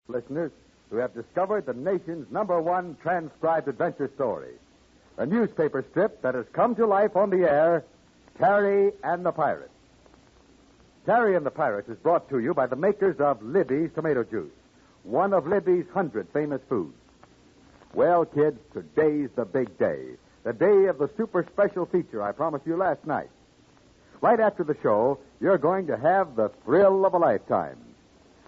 Listeners who have discovered the nation's #1 transcribed adventure story, a newspaper strip that has come to life on the air, Terry and the Pirates. Terry and the Pirates is brought to you by the makers of Libby's tomato juice, one of Libby's 100 famous foods. Well, kids, today's the big day, the day of the super special feature I promised you last night. Right after the show, you're going to have the thrill of a lifetime.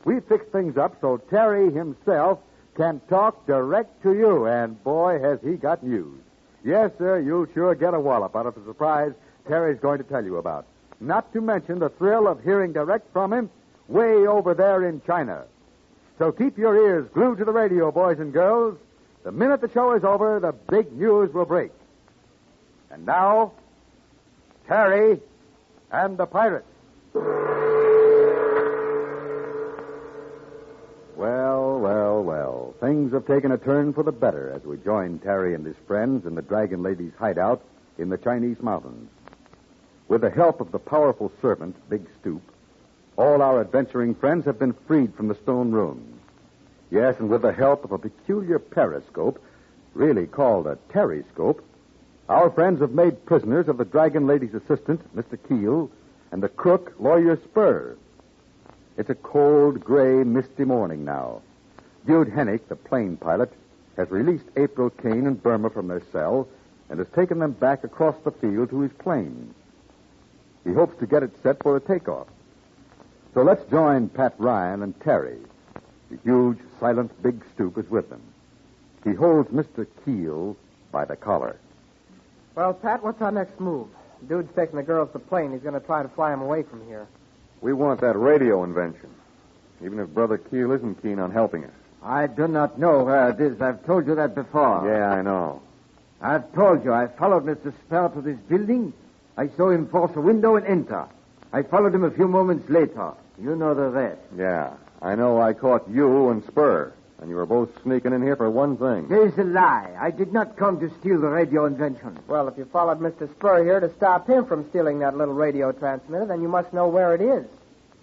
We fixed things up so Terry himself can talk direct to you, and boy, has he got news. Yes, sir, you'll sure get a wallop out of the surprise Terry's going to tell you about. Not to mention the thrill of hearing direct from him way over there in China. So keep your ears glued to the radio, boys and girls. The minute the show is over, the big news will break. And now, Terry and the Pirates. Well. Things have taken a turn for the better as we join Terry and his friends in the Dragon Lady's hideout in the Chinese mountains. With the help of the powerful servant, Big Stoop, all our adventuring friends have been freed from the stone rooms. Yes, and with the help of a peculiar periscope, really called a terryscope, our friends have made prisoners of the Dragon Lady's assistant, Mr. Keel, and the crook, Lawyer Spur. It's a cold, gray, misty morning now. Dude Hennick, the plane pilot, has released April Kane and Burma from their cell and has taken them back across the field to his plane. He hopes to get it set for a takeoff. So let's join Pat Ryan and Terry. The huge, silent Big Stoop is with them. He holds Mr. Keel by the collar. Well, Pat, what's our next move? Dude's taking the girls to the plane. He's going to try to fly them away from here. We want that radio invention, even if Brother Keel isn't keen on helping us. I do not know where it is. I've told you that before. Yeah, I know. I've told you. I followed Mr. Spur to this building. I saw him force a window and enter. I followed him a few moments later. You know the rest. Yeah, I know I caught you and Spur, and you were both sneaking in here for one thing. There's a lie. I did not come to steal the radio invention. Well, if you followed Mr. Spur here to stop him from stealing that little radio transmitter, then you must know where it is.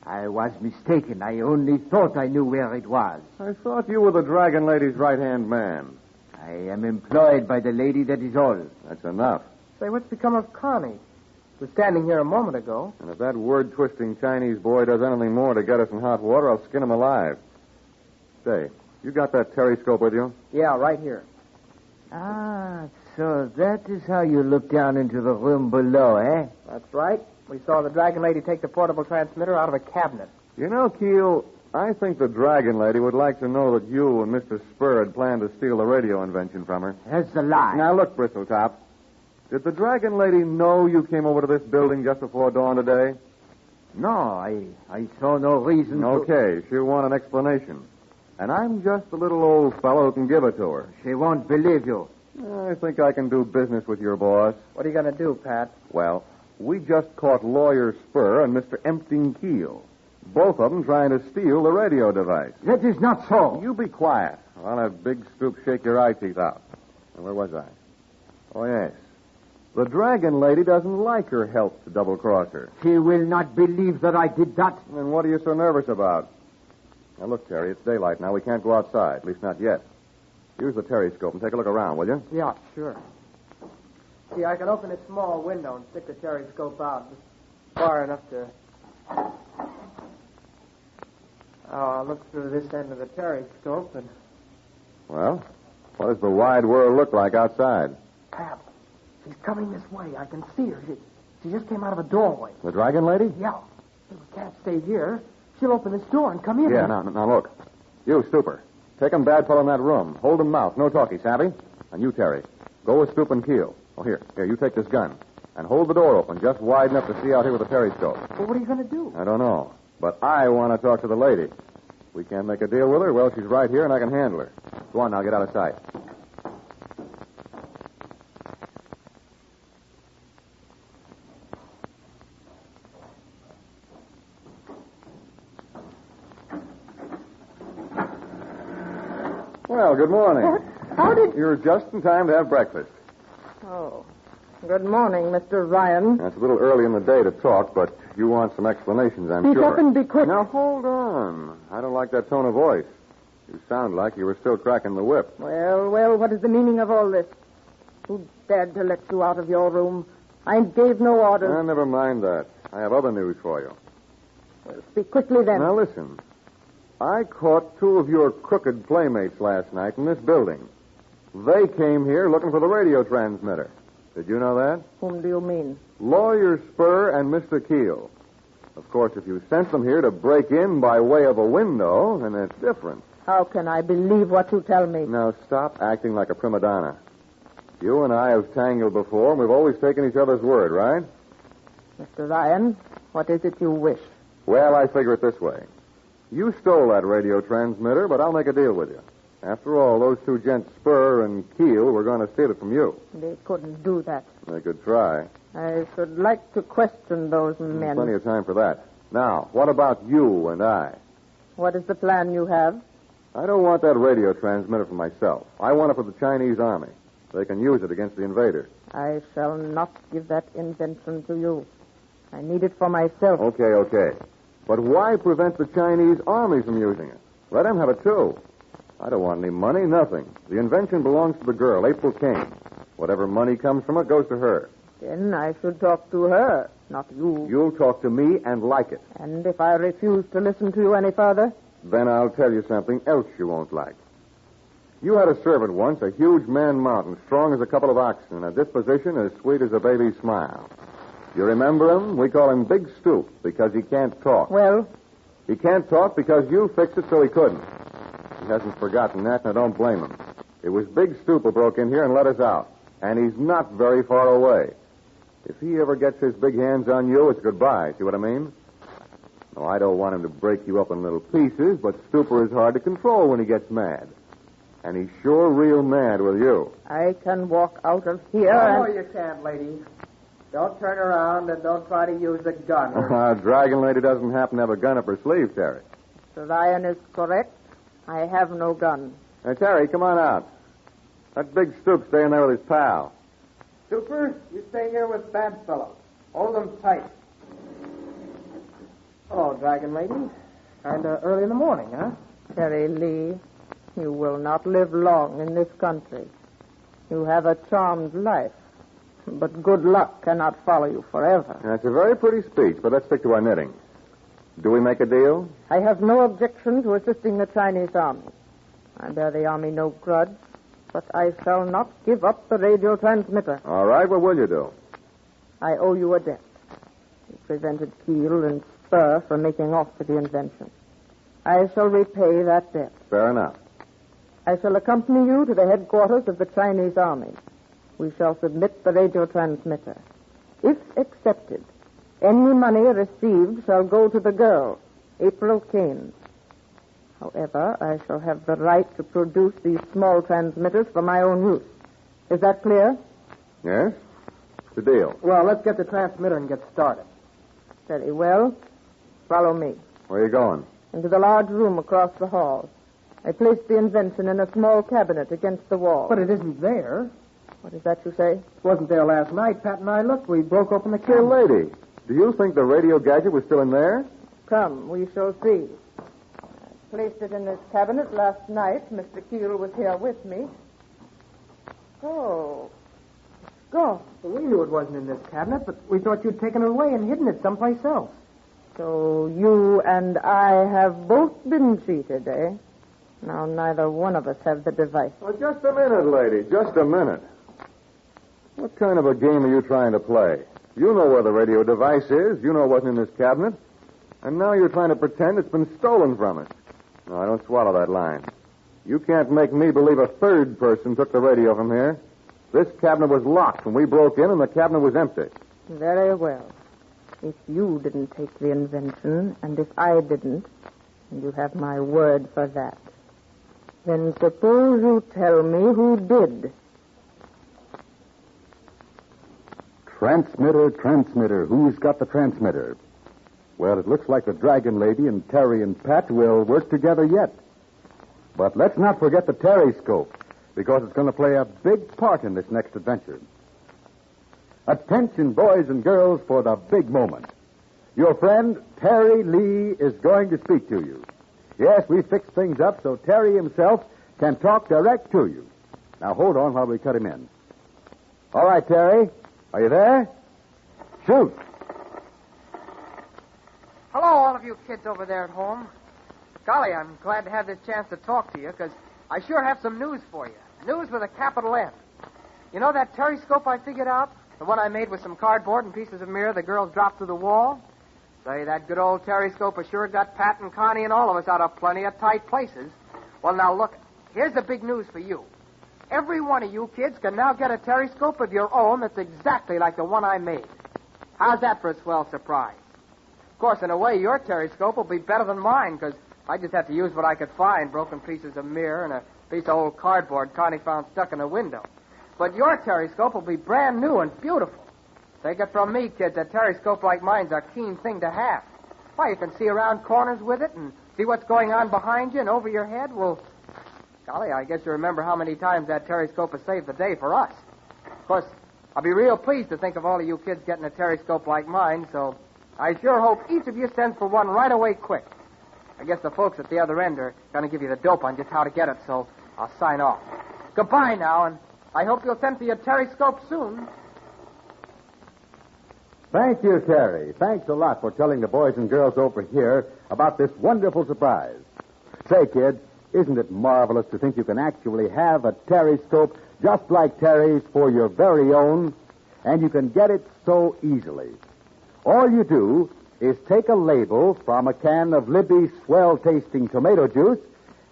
I was mistaken. I only thought I knew where it was. I thought you were the Dragon Lady's right-hand man. I am employed by the lady, that is all. That's enough. Say, what's become of Connie? She was standing here a moment ago. And if that word-twisting Chinese boy does anything more to get us in hot water, I'll skin him alive. Say, you got that terryscope with you? Yeah, right here. Ah, so that is how you look down into the room below, eh? That's right. We saw the Dragon Lady take the portable transmitter out of a cabinet. You know, Keel, I think the Dragon Lady would like to know that you and Mr. Spur had planned to steal the radio invention from her. That's a lie. Now, look, Bristletop. Did the Dragon Lady know you came over to this building just before dawn today? No, I saw no reason Okay, she'll want an explanation. And I'm just the little old fellow who can give it to her. She won't believe you. I think I can do business with your boss. What are you going to do, Pat? Well, we just caught Lawyer Spur and Mr. Empting Keel. Both of them trying to steal the radio device. That is not so. You be quiet. I'll have Big Stoop shake your eye teeth out. And where was I? Oh, yes. The Dragon Lady doesn't like her help to double-cross her. She will not believe that I did that. Then what are you so nervous about? Now, look, Terry, it's daylight now. We can't go outside, at least not yet. Use the terryscope and take a look around, will you? Yeah, sure. See, I can open a small window and stick the terryscope out just far enough to... Oh, I'll look through this end of the terryscope and... Well, what does the wide world look like outside? Pat, she's coming this way. I can see her. She just came out of a doorway. The Dragon Lady? Yeah. We can't stay here. She'll open this door and come in. Yeah, now look. You, Stooper. Take 'em bad fellow in that room. Hold 'em mouth. No talkie, savvy? And you, Terry. Go with Stoop and Keel. Oh, here, you take this gun. And hold the door open just wide enough to see out here with the terryscope. Well, what are you going to do? I don't know. But I want to talk to the lady. We can't make a deal with her. Well, she's right here, and I can handle her. Go on now, get out of sight. Well, good morning. What? How did... You're just in time to have breakfast. Oh. Good morning, Mr. Ryan. It's a little early in the day to talk, but you want some explanations, I'm Speak sure. up and be quick. Now, hold on. I don't like that tone of voice. You sound like you were still cracking the whip. Well, what is the meaning of all this? Who dared to let you out of your room? I gave no orders. Never mind that. I have other news for you. Well, speak quickly then. Now listen. I caught 2 of your crooked playmates last night in this building. They came here looking for the radio transmitter. Did you know that? Whom do you mean? Lawyer Spur and Mr. Keel. Of course, if you sent them here to break in by way of a window, then it's different. How can I believe what you tell me? Now, stop acting like a prima donna. You and I have tangled before, and we've always taken each other's word, right? Mr. Ryan, what is it you wish? Well, I figure it this way. You stole that radio transmitter, but I'll make a deal with you. After all, those 2 gents, Spur and Keel, were going to steal it from you. They couldn't do that. They could try. I should like to question those men. Plenty of time for that. Now, what about you and I? What is the plan you have? I don't want that radio transmitter for myself. I want it for the Chinese army. They can use it against the invaders. I shall not give that invention to you. I need it for myself. Okay. But why prevent the Chinese army from using it? Let them have it, too. I don't want any money, nothing. The invention belongs to the girl, April Kane. Whatever money comes from it goes to her. Then I should talk to her, not you. You'll talk to me and like it. And if I refuse to listen to you any further? Then I'll tell you something else you won't like. You had a servant once, a huge man mountain, strong as a couple of oxen, and a disposition as sweet as a baby's smile. You remember him? We call him Big Stoop because he can't talk. Well? He can't talk because you fixed it so he couldn't. He hasn't forgotten that, and I don't blame him. It was Big Stoop who broke in here and let us out, and he's not very far away. If he ever gets his big hands on you, it's goodbye. See what I mean? No, I don't want him to break you up in little pieces, but Stooper is hard to control when he gets mad. And he's sure real mad with you. I can walk out of here No, you can't, lady. Don't turn around and don't try to use a gun. Dragon Lady doesn't happen to have a gun up her sleeve, Terry. Mr. Ryan is correct. I have no gun. Hey, Terry, come on out. That Big Stoop staying there with his pal. Super, you stay here with that fellow. Hold them tight. Oh, Dragon Lady. Kind of early in the morning, huh? Terry Lee, you will not live long in this country. You have a charmed life, but good luck cannot follow you forever. That's a very pretty speech, but let's stick to our knitting. Do we make a deal? I have no objection to assisting the Chinese army. I bear the army no grudge, but I shall not give up the radio transmitter. All right, what will you do? I owe you a debt. You prevented Keel and Spur from making off with the invention. I shall repay that debt. Fair enough. I shall accompany you to the headquarters of the Chinese army. We shall submit the radio transmitter. If accepted, any money received shall go to the girl, April Kane. However, I shall have the right to produce these small transmitters for my own use. Is that clear? Yes? It's a deal. Well, let's get the transmitter and get started. Very well. Follow me. Where are you going? Into the large room across the hall. I placed the invention in a small cabinet against the wall. But it isn't there. What is that you say? It wasn't there last night. Pat and I looked. We broke open the Hey, cabinet. lady, do you think the radio gadget was still in there? Come, we shall see. I placed it in this cabinet last night. Mr. Keel was here with me. Oh. Go. Well, we knew it wasn't in this cabinet, but we thought you'd taken it away and hidden it someplace else. So you and I have both been cheated, eh? Now, neither one of us have the device. Well, just a minute, lady. Just a minute. What kind of a game are you trying to play? You know where the radio device is. You know it wasn't in this cabinet. And now you're trying to pretend it's been stolen from us. No, I don't swallow that line. You can't make me believe a third person took the radio from here. This cabinet was locked when we broke in, and the cabinet was empty. Very well. If you didn't take the invention, and if I didn't, and you have my word for that, then suppose you tell me who did. Transmitter. Who's got the transmitter? Well, it looks like the Dragon Lady and Terry and Pat will work together yet. But let's not forget the Terryscope, because it's going to play a big part in this next adventure. Attention, boys and girls, for the big moment. Your friend, Terry Lee, is going to speak to you. Yes, we fixed things up so Terry himself can talk direct to you. Now, hold on while we cut him in. All right, Terry. Are you there? Shoot. Hello, all of you kids over there at home. Golly, I'm glad to have this chance to talk to you, because I sure have some news for you. News with a capital N. You know that periscope I figured out? The one I made with some cardboard and pieces of mirror the girls dropped through the wall? Say, that good old periscope has sure got Pat and Connie and all of us out of plenty of tight places. Well, now, look, here's the big news for you. Every one of you kids can now get a periscope of your own that's exactly like the one I made. How's that for a swell surprise? Of course, in a way, your periscope will be better than mine, because I just have to use what I could find, broken pieces of mirror and a piece of old cardboard Connie found stuck in a window. But your periscope will be brand new and beautiful. Take it from me, kids, a periscope like mine's a keen thing to have. Why, you can see around corners with it and see what's going on behind you and over your head. Well, golly, I guess you remember how many times that periscope has saved the day for us. Of course, I'll be real pleased to think of all of you kids getting a periscope like mine, so I sure hope each of you sends for one right away quick. I guess the folks at the other end are going to give you the dope on just how to get it, so I'll sign off. Goodbye now, and I hope you'll send for your periscope soon. Thank you, Terry. Thanks a lot for telling the boys and girls over here about this wonderful surprise. Say, kid, isn't it marvelous to think you can actually have a periscope just like Terry's for your very own? And you can get it so easily. All you do is take a label from a can of Libby's swell-tasting tomato juice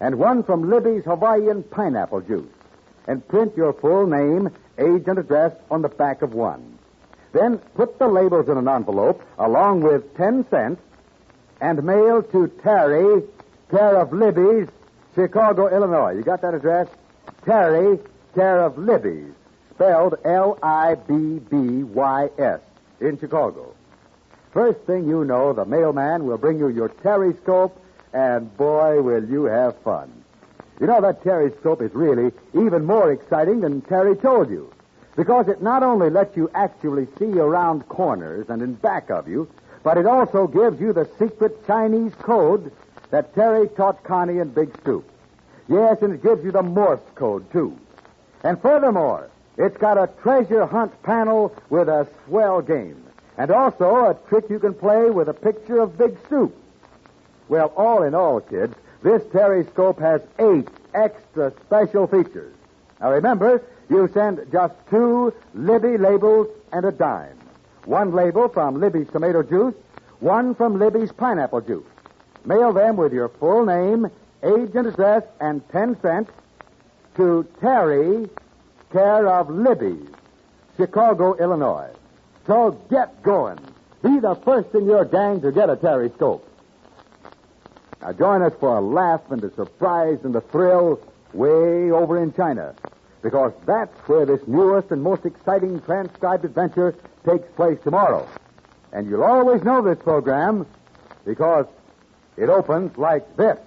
and one from Libby's Hawaiian pineapple juice, and print your full name, age, and address on the back of one. Then put the labels in an envelope along with 10 cents and mail to Terry, care of Libby's, Chicago, Illinois. You got that address? Terry, care of Libby's, spelled Libbys, in Chicago. First thing you know, the mailman will bring you your periscope, and boy, will you have fun. You know, that periscope is really even more exciting than Terry told you, because it not only lets you actually see around corners and in back of you, but it also gives you the secret Chinese code that Terry taught Connie and Big Stoop. Yes, and it gives you the Morse code, too. And furthermore, it's got a treasure hunt panel with a swell game. And also a trick you can play with a picture of Big Stoop. Well, all in all, kids, this periscope has 8 extra special features. Now, remember, you send just 2 Libby labels and a dime. 1 label from Libby's tomato juice, 1 from Libby's pineapple juice. Mail them with your full name, age, and address, and 10 cents to Terry, care of Libby's, Chicago, Illinois. So get going. Be the first in your gang to get a periscope. Now join us for a laugh and a surprise and a thrill way over in China, because that's where this newest and most exciting transcribed adventure takes place tomorrow. And you'll always know this program because it opens like this.